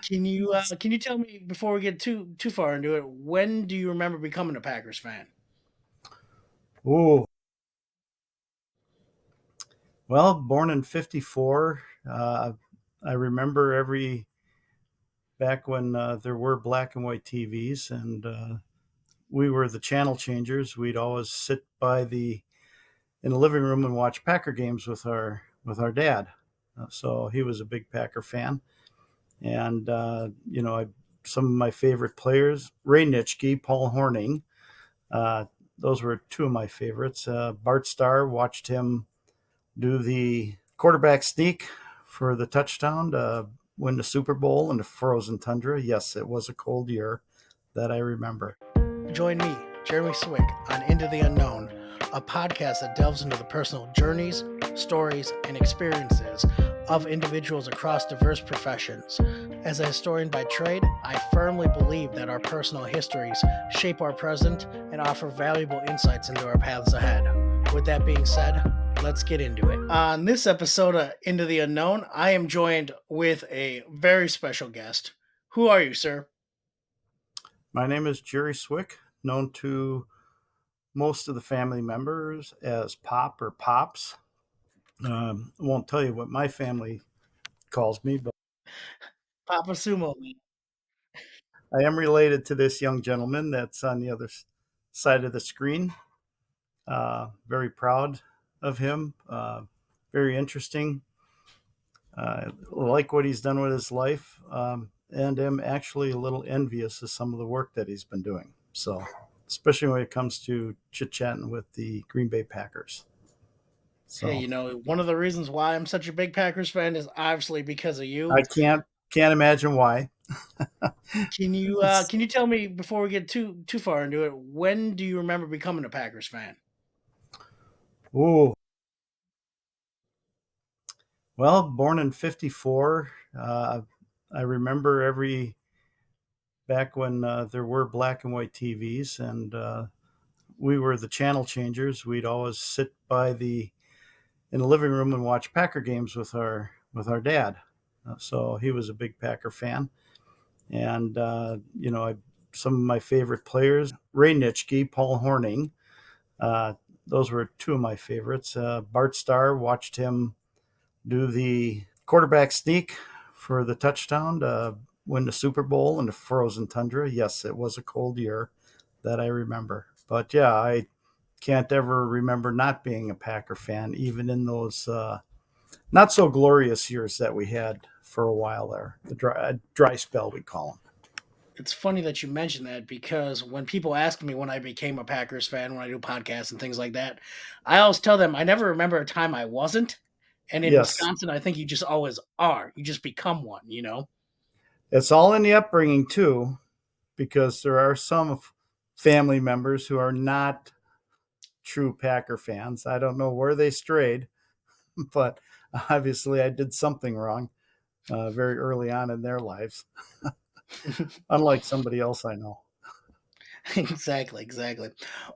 Can you tell me before we get too far into it, when do you remember becoming a Packers fan? Ooh, well, born in '54. I remember every back when there were black and white TVs, and we were the channel changers. We'd always sit by the in the living room and watch Packer games with our dad. So he was a big Packer fan, and some of my favorite players: Ray Nitschke, Paul Hornung. Uh, those were two of my favorites. Bart Starr, watched him do the quarterback sneak for the touchdown to win the Super Bowl in the frozen tundra. Yes, it was a cold year that I remember. Join me, Jerry Swick, on Into the Unknown, a podcast that delves into the personal journeys, stories, and experiences of individuals across diverse professions. As a historian by trade, I firmly believe that our personal histories shape our present and offer valuable insights into our paths ahead. With that being said, let's get into it. On this episode of Into the Unknown, I am joined with a very special guest. Who are you, sir? My name is Jerry Swick, known to most of the family members as Pop or Pops. I won't tell you what my family calls me, but Papa Sumo. I am related to this young gentleman that's on the other side of the screen. Very proud of him. Very interesting. Like what he's done with his life, and am actually a little envious of some of the work that he's been doing. So, especially when it comes to chit chatting with the Green Bay Packers. Hey, So, one of the reasons why I'm such a big Packers fan is obviously because of I you. can't imagine why. Can you tell me before we get too far into it, when do you remember becoming a Packers fan? Ooh, well, born in '54. I remember every back when there were black and white TVs, and we were the channel changers. We'd always sit by the in the living room and watch Packer games with our dad. So he was a big Packer fan, and some of my favorite players: Ray Nitschke, Paul Hornung. Uh, those were two of my favorites. Bart Starr, watched him do the quarterback sneak for the touchdown to win the Super Bowl in the frozen tundra. Yes, it was a cold year that I remember. But yeah, I can't ever remember not being a Packer fan, even in those not so glorious years that we had for a while there. The dry spell, we call them. It's funny that you mentioned that because when people ask me when I became a Packers fan, when I do podcasts and things like that, I always tell them I never remember a time I wasn't. And in Yes, Wisconsin, I think you just always are. You just become one. it's all in the upbringing too, because there are some family members who are not true Packer fans. I don't know where they strayed, but obviously I did something wrong very early on in their lives, unlike somebody else I know. Exactly.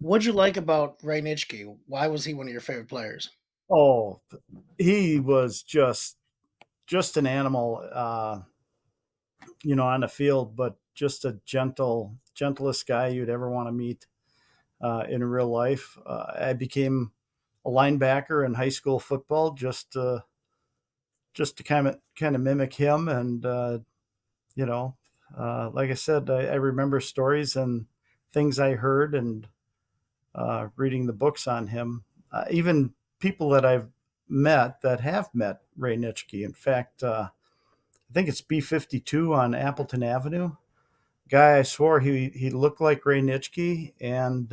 What'd you like about Ray Nitschke? Why was he one of your favorite players? Oh, he was just an animal, on the field, but just a gentlest guy you'd ever want to meet in real life. I became a linebacker in high school football just to kind of mimic him, and you know, like I said, I remember stories and things I heard and reading the books on him. Even people that I've met that have met Ray Nitschke. In fact, I think it's B-52 on Appleton Avenue. Guy, I swore he looked like Ray Nitschke, and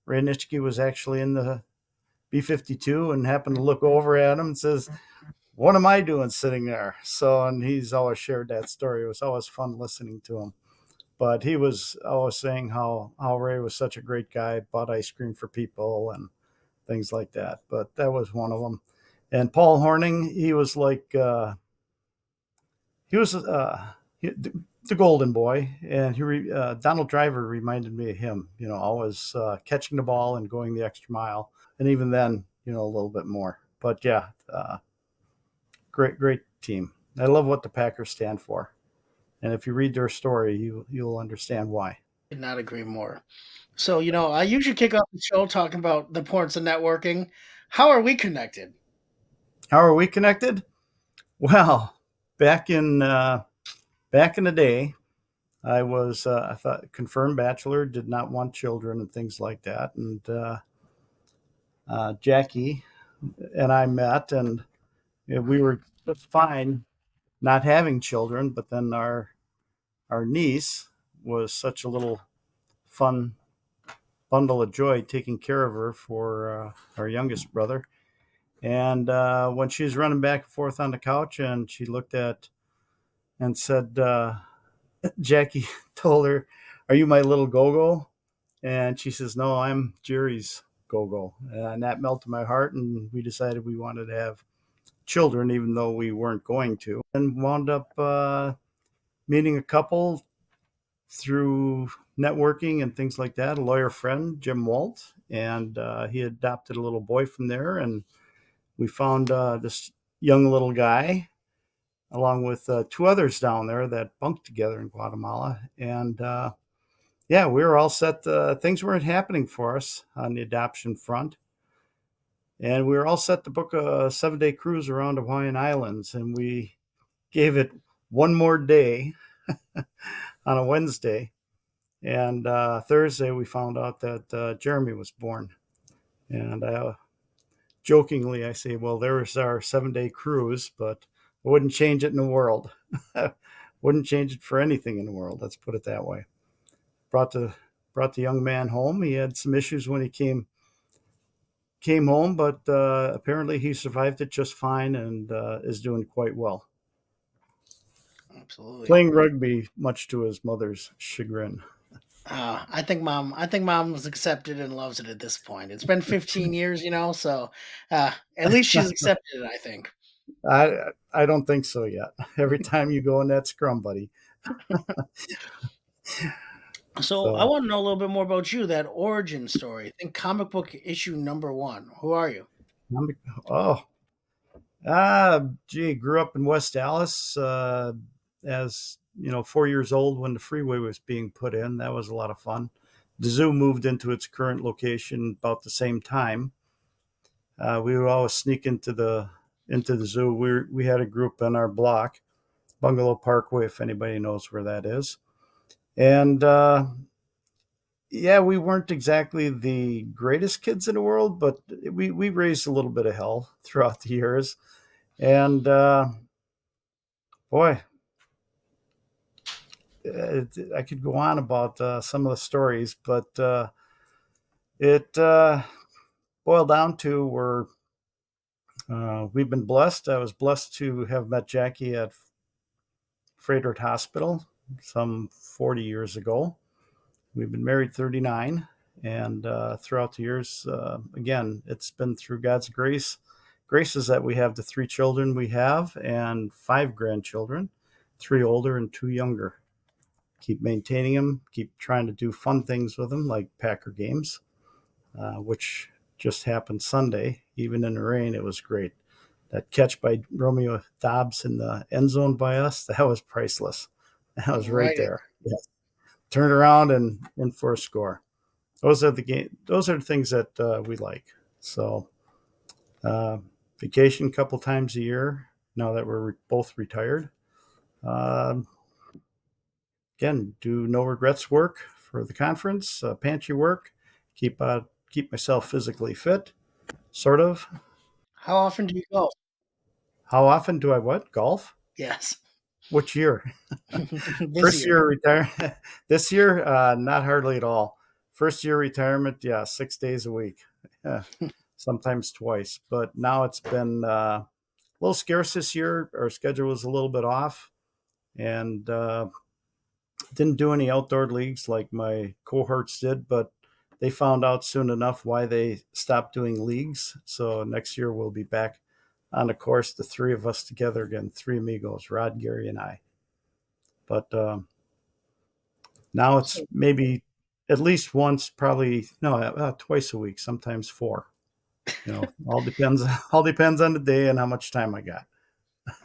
Ray Nitschke was actually in the B-52 and happened to look over at him and says, "What am I doing sitting there?" So, and he's always shared that story. It was always fun listening to him. But he was always saying how Ray was such a great guy, bought ice cream for people and things like that. But that was one of them. And Paul Hornung, he was like he was the golden boy, and Donald Driver reminded me of him. Always catching the ball and going the extra mile, and even then, a little bit more. But yeah, great team. I love what the Packers stand for. And if you read their story, you'll understand why. Could not agree more. So, I usually kick off the show talking about the importance of networking. How are we connected? How are we connected? Well, back in back in the day, I thought confirmed bachelor, did not want children and things like that. And Jackie and I met, and we were just fine not having children. But then our niece was such a little fun bundle of joy taking care of her for our youngest brother. And when she was running back and forth on the couch, and she looked at and said, Jackie told her, "Are you my little go-go?" And she says, "No, I'm Jerry's go-go." And that melted my heart. And we decided we wanted to have children, even though we weren't going to. And wound up meeting a couple through networking and things like that. A lawyer friend, Jim Walt, and he adopted a little boy from there. And we found this young little guy along with two others down there that bunked together in Guatemala. And yeah, we were all set. Things weren't happening for us on the adoption front. And we were all set to book a 7-day cruise around the Hawaiian Islands. And we gave it one more day on a Wednesday. And Thursday, we found out that Jeremy was born. And jokingly, I say, well, there's our 7-day cruise, but I wouldn't change it in the world. Wouldn't change it for anything in the world. Let's put it that way. Brought the young man home. He had some issues when he came home, but apparently he survived it just fine and is doing quite well. Absolutely. Playing rugby, much to his mother's chagrin. I think mom was accepted and loves it at this point. It's been 15 years, so at least she's accepted it, I think. I don't think so yet. Every time you go in that scrum, buddy. So I So, want to know a little bit more about you, that origin story. I think comic book issue number one. Who are you? oh, gee, grew up in West Dallas as 4 years old when the freeway was being put in. That was a lot of fun. The zoo moved into its current location about the same time. We would always sneak into the zoo. We had a group on our block, Bungalow Parkway, if anybody knows where that is. And yeah, we weren't exactly the greatest kids in the world, but we raised a little bit of hell throughout the years. And boy, I could go on about some of the stories, but it boiled down to we've been blessed. I was blessed to have met Jackie at Frederick Hospital some 40 years ago. We've been married 39, and throughout the years, again, it's been through God's graces that we have the 3 children we have and 5 grandchildren, 3 older and 2 younger. Keep maintaining them, keep trying to do fun things with them, like Packer games, which just happened Sunday. Even in the rain, it was great. That catch by Romeo Dobbs in the end zone by us, that was priceless. That was right Right. there. Yeah. Turn around and in for a score. Those are the game. Those are the things that we like. So, uh, vacation a couple times a year. Now that we're both retired, uh, again, do no regrets work for the conference. Pantry work. Keep myself physically fit. Sort of. How often do you go? How often do I what golf? Yes. Which year? This First year. year retire. This year, not hardly at all. First year retirement, yeah, 6 days a week, sometimes twice. But now it's been a little scarce this year. Our schedule was a little bit off, and didn't do any outdoor leagues like my cohorts did. But they found out soon enough why they stopped doing leagues. So next year we'll be back on the course, the 3 of us together again, 3 amigos, Rod, Gary, and I. But now it's So maybe at least once, probably no, twice a week, sometimes 4. All depends. All depends on the day and how much time I got.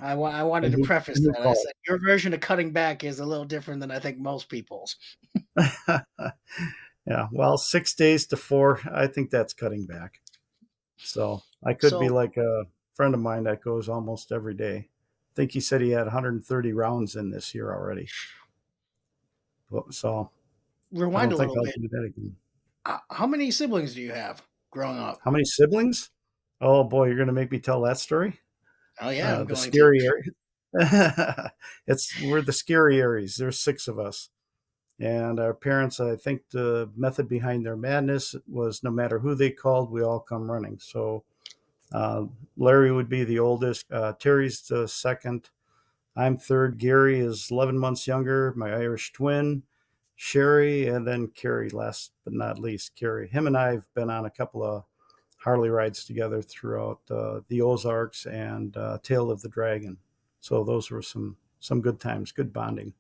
I wanted to preface and who that. I called. said your version of cutting back is a little different than I think most people's. Yeah, well, 6 days to four, I think that's cutting back. So I could be So like a friend of mine that goes almost every day. I think he said he had 130 rounds in this year already. So I rewind don't a think little I'll bit. do that again. How many siblings do you have growing up? How many siblings? Oh boy, you're going to make me tell that story. Oh yeah, I'm The going to. scary area. We're the scary Aries. There's six of us, and our parents. I think the method behind their madness was no matter who they called, we all come running. So uh, Larry would be the oldest. Terry's the second. I'm third. Gary is 11 months younger. My Irish twin, Sherry, and then Carrie. Last but not least, Carrie. Him and I have been on a couple of Harley rides together throughout the Ozarks and Tail of the Dragon. So those were some good times, good bonding,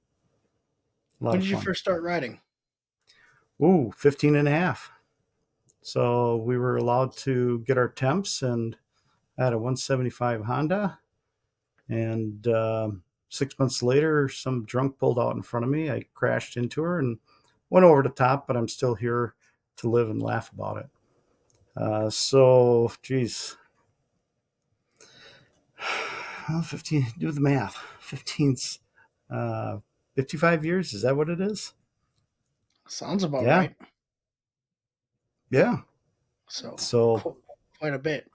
a lot When of did you fun. first start riding? Ooh, 15 and a half. So we were allowed to get our temps, and I had a 175 Honda. And 6 months later, some drunk pulled out in front of me. I crashed into her and went over the top, but I'm still here to live and laugh about it. Geez, 15, do the math. 15's, uh, 55 years. Is that what it is? Sounds about Yeah. right. Yeah. So So quite a bit.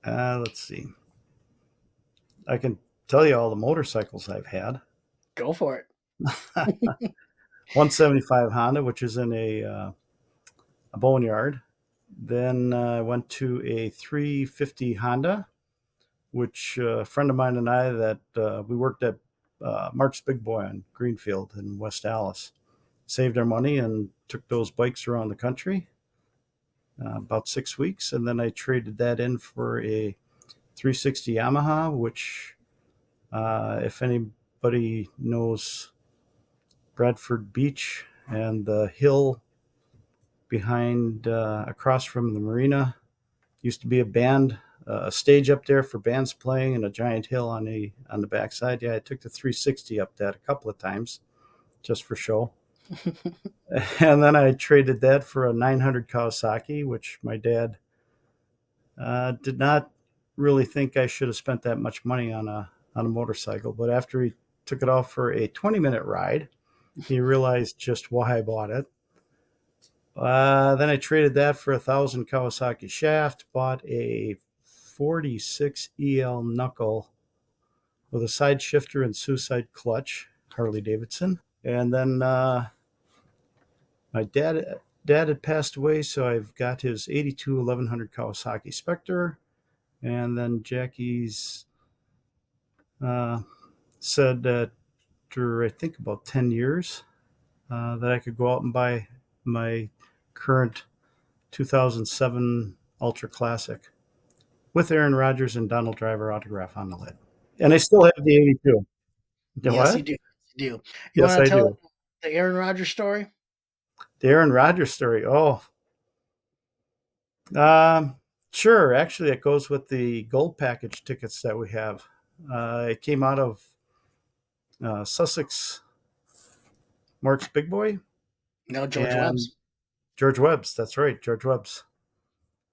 let's see. I can tell you all the motorcycles I've had. Go for it. 175 Honda, which is in a boneyard. Then I went to a 350 Honda, which a friend of mine and I that we worked at Mark's Big Boy on Greenfield in West Allis. Saved our money and took those bikes around the country about 6 weeks. And then I traded that in for a 360 Yamaha, which, if anybody knows Bradford Beach and the hill behind across from the marina, used to be a band a stage up there for bands playing and a giant hill on the backside. Yeah, I took the 360 up that a couple of times just for show. And then I traded that for a 900 Kawasaki, which my dad did not really think I should have spent that much money on a motorcycle. But after he took it off for a 20-minute ride, he realized just why I bought it. Then I traded that for 1,000 Kawasaki shaft, bought a 46 EL knuckle with a side shifter and suicide clutch, Harley Davidson. And then my dad had passed away, so I've got his 82 1100 Kawasaki Spectre. And then Jackie's uh, said that after I think about 10 years that I could go out and buy my current 2007 Ultra Classic with Aaron Rodgers and Donald Driver autograph on the lid. And I still have the 82. You know Yes, you what? do. You do. You Yes, want I to tell do. the Aaron Rodgers story? The Aaron Rodgers story. Oh, um, sure. Actually, it goes with the gold package tickets that we have. It came out of Sussex, Mark's Big Boy, No, George and Webb's. George Webb's. That's right, George Webb's.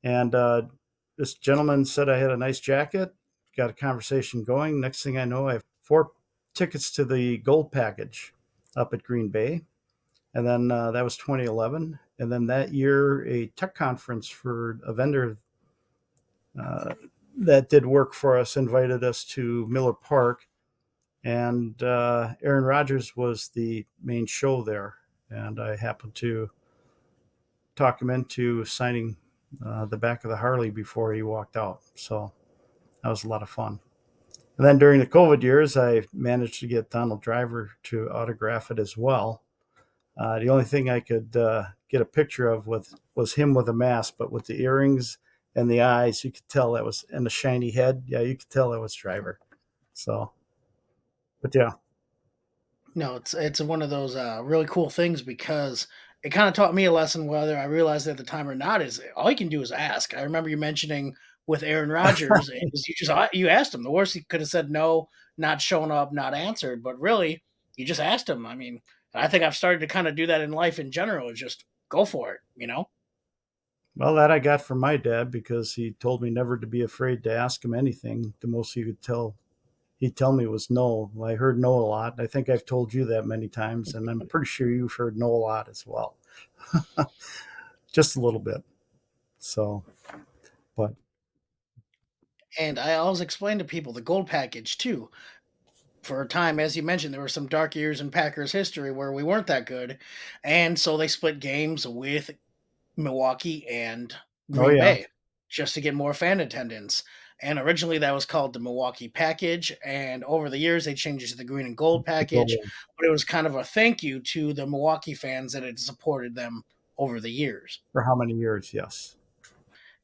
And this gentleman said I had a nice jacket. Got a conversation going. Next thing I know, I have 4 tickets to the gold package up at Green Bay. And then that was 2011. And then that year, a tech conference for a vendor uh, that did work for us invited us to Miller Park. And Aaron Rodgers was the main show there. And I happened to talk him into signing the back of the Harley before he walked out. So that was a lot of fun. And then during the COVID years, I managed to get Donald Driver to autograph it as well. The only thing I could get a picture of was him with a mask, but with the earrings and the eyes, you could tell that was, and the shiny head. Yeah, you could tell that was Driver. So, but yeah, No, it's one of those really cool things because it kind of taught me a lesson, whether I realized it at the time or not. Is all you can do is ask. I remember you mentioning with Aaron Rodgers is you asked him. The worst he could have said no, not shown up, not answered, but really you just asked him. I mean, I think I've started to kind of do that in life in general. Is just go for it, you know. Well, that I got from my dad because he told me never to be afraid to ask him anything. The most he'd tell me was no. Well, I heard no a lot. I think I've told you that many times, and I'm pretty sure you've heard no a lot as well. Just a little bit. So, but And I always explain to people the gold package too. For a time, as you mentioned, there were some dark years in Packers history where we weren't that good, and so they split games with Milwaukee and oh Green yeah, Bay just to get more fan attendance. And originally that was called the Milwaukee package. And over the years, they changed it to the green and gold the package. goal But it was kind of a thank you to the Milwaukee fans that had supported them over the years. for how many years? Yes.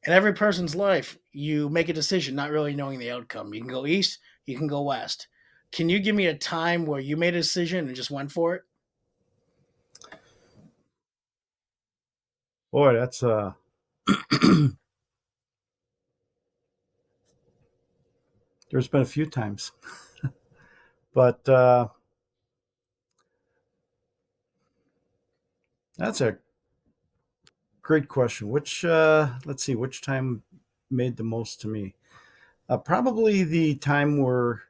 In every person's life, you make a decision not really knowing the outcome. You can go east, you can go west. Can you give me a time where you made a decision and just went for it? Boy, that's there's been a few times, but that's a great question. Which let's see, which time made the most to me? Probably the time where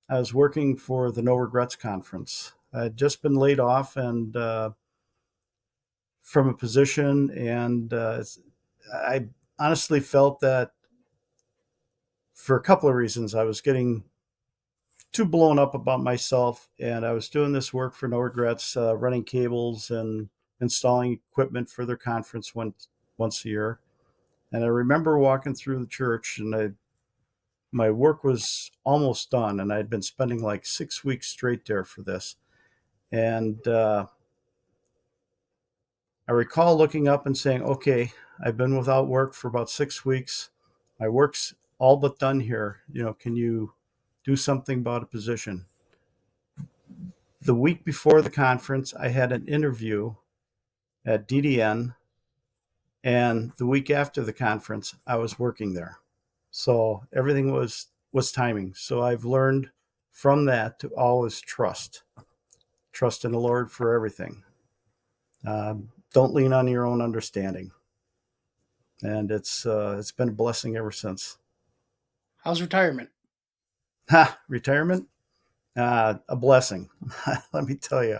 I was working for the No Regrets conference. I had just been laid off and from a position, and I honestly felt that for a couple of reasons I was getting too blown up about myself, and I was doing this work for No Regrets, running cables and installing equipment for their conference once a year. And I remember walking through the church, and my work was almost done, and I'd been spending like 6 weeks straight there for this. And I recall looking up and saying, "Okay, I've been without work for about 6 weeks. My work's all but done here. Can you do something about a position?" The week before the conference, I had an interview at DDN, and the week after the conference, I was working there. So everything was timing. So I've learned from that to always trust in the Lord for everything. Don't lean on your own understanding, and it's been a blessing ever since. How's retirement? Retirement, a blessing. Let me tell you.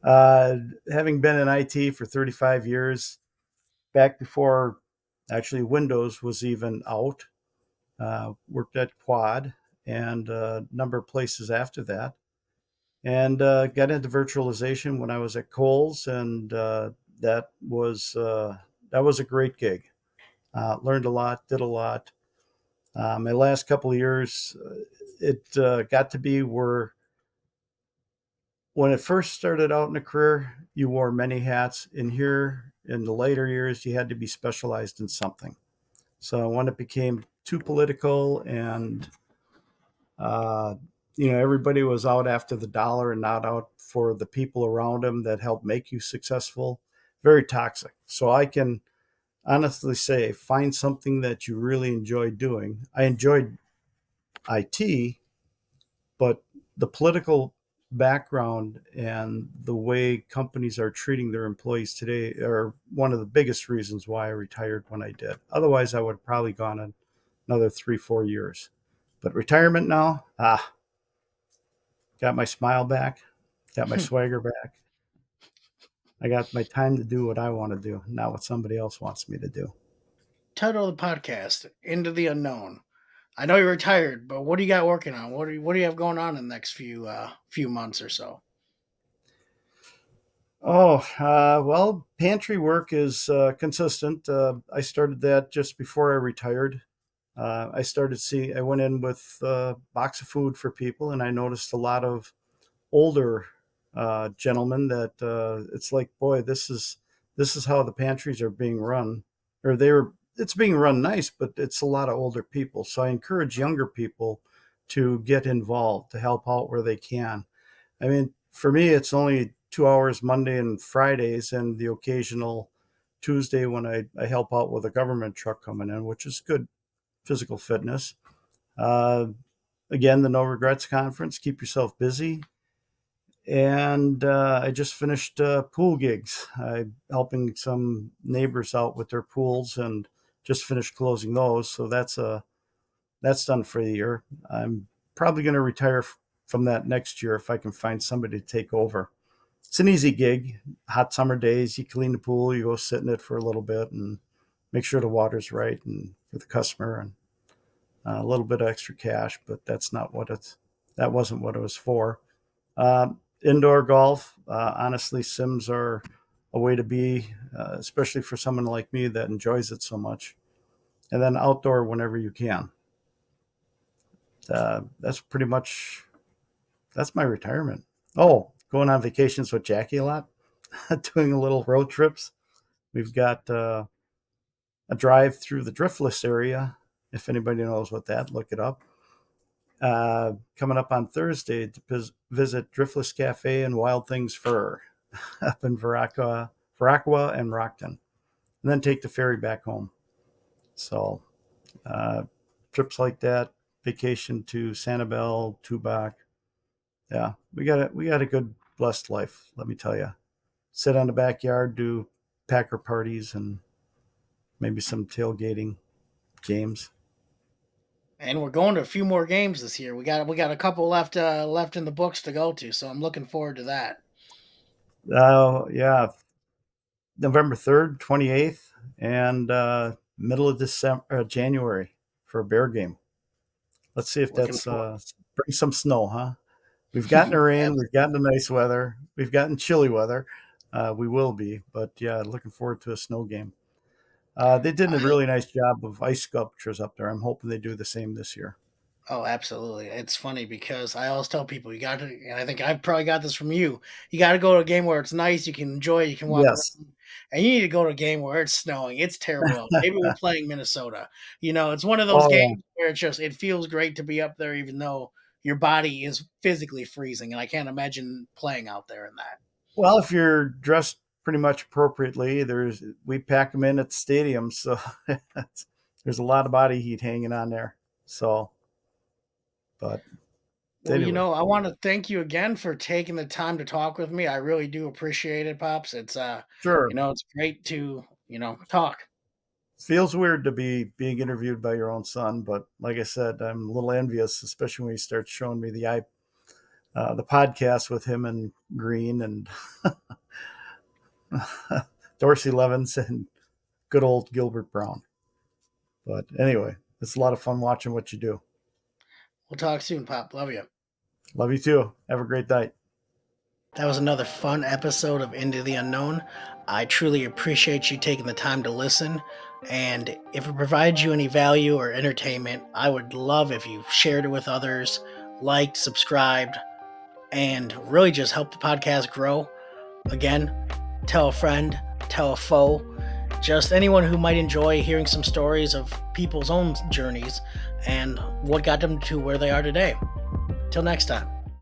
Having been in IT for 35 years, back before actually Windows was even out, worked at Quad and a number of places after that, and got into virtualization when I was at Kohl's, and that was a great gig. Learned a lot, did a lot. My last couple of years, it got to be where when it first started out in a career, you wore many hats. In here, in the later years, you had to be specialized in something. So when it became too political and uh, everybody was out after the dollar and not out for the people around them that helped make you successful, very toxic. So I can honestly say, find something that you really enjoy doing. I enjoyed IT, but the political background and the way companies are treating their employees today are one of the biggest reasons why I retired when I did. Otherwise, I would have probably gone another 3-4 years. But retirement now, got my smile back, got my swagger back. I got my time to do what I want to do, not what somebody else wants me to do. Title of the podcast: Into the Unknown. I know you're retired, but what do you got working on? What do you have going on in the next few months or so? Oh, well, pantry work is consistent. I started that just before I retired. I went in with a box of food for people, and I noticed a lot of older gentlemen that it's like, boy, this is how the pantries are being run, or it's being run nice, but it's a lot of older people. So I encourage younger people to get involved, to help out where they can. I mean, for me, it's only 2 hours Monday and Fridays, and the occasional Tuesday when I help out with a government truck coming in, which is good. physical fitness. Again, the No Regrets Conference. Keep yourself busy. And I just finished pool gigs. I'm helping some neighbors out with their pools and just finished closing those. So that's done for the year. I'm probably going to retire from that next year if I can find somebody to take over. It's an easy gig. Hot summer days, you clean the pool, you go sit in it for a little bit and make sure the water's right and for the customer, and a little bit of extra cash, but that wasn't what it was for. Indoor golf, honestly, sims are a way to be, especially for someone like me that enjoys it so much. And then outdoor whenever you can. That's pretty much, that's my retirement. Oh, going on vacations with Jackie a lot, doing a little road trips. We've got a drive through the Driftless area. If anybody knows what that, look it up. Coming up on Thursday to visit Driftless Cafe and Wild Things Fur up in Veracruz and Rockton, and then take the ferry back home. So trips like that, vacation to Sanibel, Tubac. Yeah, we got a good blessed life, let me tell you. Sit on the backyard, do Packer parties and maybe some tailgating games. And we're going to a few more games this year. We got a couple left in the books to go to, so I'm looking forward to that. Yeah, November 3rd, 28th, and middle of December, January for a Bear game. Let's see if Looking that's forward. bring some snow, huh? We've gotten the rain, we've gotten the nice weather, we've gotten chilly weather. We will be, but yeah, looking forward to a snow game. They did a I really nice job of ice sculptures up there. I'm hoping they do the same this year. Oh, absolutely. It's funny because I always tell people you got to, and I think I've probably got this from you. You got to go to a game where it's nice, you can enjoy, you can walk Yes. around, and you need to go to a game where it's snowing. It's terrible out. Maybe we're playing Minnesota. It's one of those Oh yeah. games where it feels great to be up there, even though your body is physically freezing, and I can't imagine playing out there in that. Well, if you're dressed pretty much appropriately, we pack them in at the stadium, so there's a lot of body heat hanging on there. So, but Well, anyway, I want to thank you again for taking the time to talk with me. I really do appreciate it, Pops. sure. It's great to, talk. Feels weird to be being interviewed by your own son, but like I said, I'm a little envious, especially when he starts showing me the podcast with him and Green and Dorsey Levens and good old Gilbert Brown. But anyway, it's a lot of fun watching what you do. We'll talk soon, Pop. Love you. Love you too. Have a great night. That was another fun episode of Into the Unknown. I truly appreciate you taking the time to listen. And if it provides you any value or entertainment, I would love if you shared it with others, liked, subscribed, and really just help the podcast grow. Again, tell a friend, tell a foe, just anyone who might enjoy hearing some stories of people's own journeys and what got them to where they are today. Till next time.